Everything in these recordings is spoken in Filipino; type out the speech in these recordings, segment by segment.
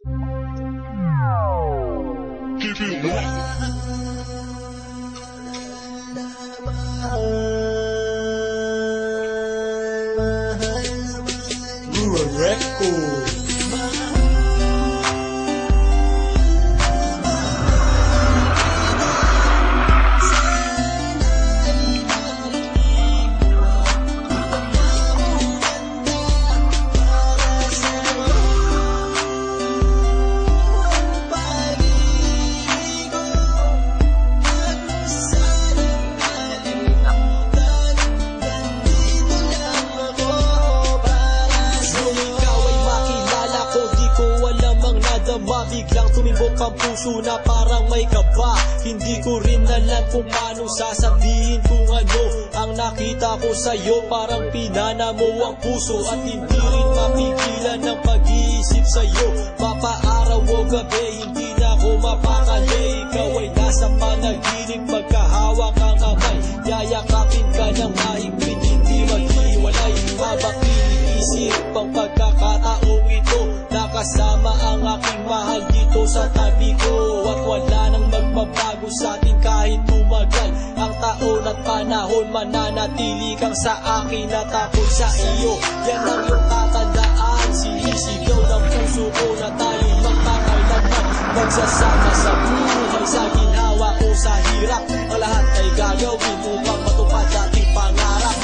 Rural Record. Biglang tumimbok ang puso na parang may kaba. Hindi ko rin alam kung paano sasabihin kung ano ang nakita ko sa'yo. Parang pinana mo ang puso at hindi rin mapigilan ng pag-iisip sa'yo. Mapaaraw o gabi, hindi na ako mapakali. Ikaw ay nasa panaginip, magkahawak ang kamay. Yayakapin ka ng mahigpit, hindi maghiwalay. Habang iniisip ang pagkakataong ito, nakasama ang aking mahal dito sa tabi ko. At wala nang magbabago sa atin kahit tumagal ang taon at panahon. Mananatili kang sa akin at ako sa iyo. Yan ang iyong tatandaan. Sinisigaw ng puso ko na tayo magpakailanman. Magsasama sa buhay, sa ginawa ko sa hirap. Ang lahat ay gagawin upang matupad ating pangarap.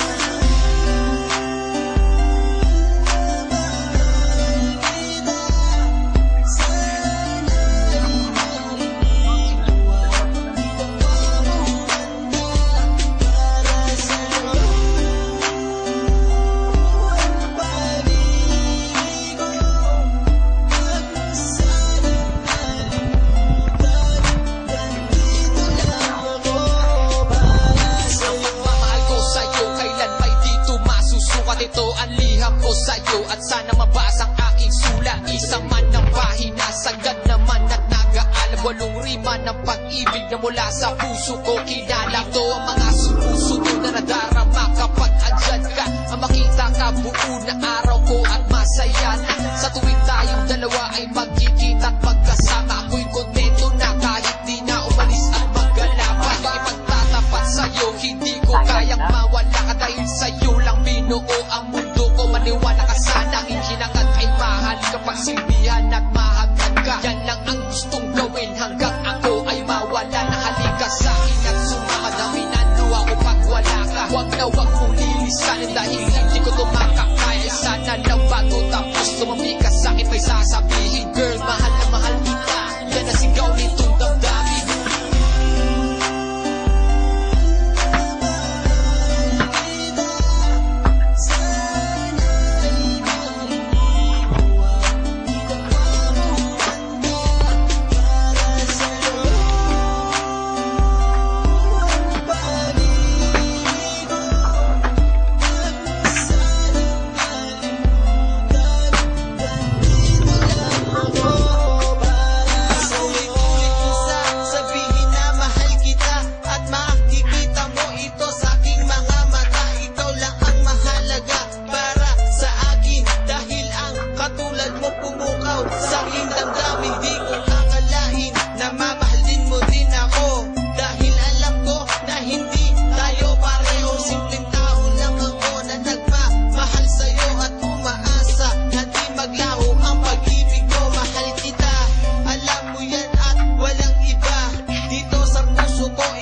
Ito ang liham ko sa'yo at sana mabasa ang aking sulat. Isang man ng pahina, sagad naman at nag-aalam. Walong rima ng pag-ibig na mula sa puso ko kilala. Ito ang mga sumusunod na nadarama kapag andyan ka. Ang makita ka buo na araw ko at masaya na. Sa tuwing tayong dalawa ay magkikita at magkasama. Ako'y kontento na kahit di na umalis at maggala pa. Ipagtatapat sa'yo, hindi ko kayang mawala ka dahil sa'yo lang binuo ang mundo ko. Maniwala ka sana, hinangat ay mahal kapag silbihan at mahagdan ka. Yan lang ang gustong gawin hanggang ako ay mawala na. Halika sa akin at sumama na minano ako pag wala ka. Huwag na huwag mong lilisanin dahil hindi ko tumakakaya. Sana lang bago tapos tumami ka sa akin may sasabihin, girl, mahal na mahal kita. Yan ang sigaw nitong damdamin.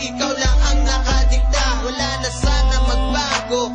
Ikaw lang ang nakadikta, wala na sana magbago.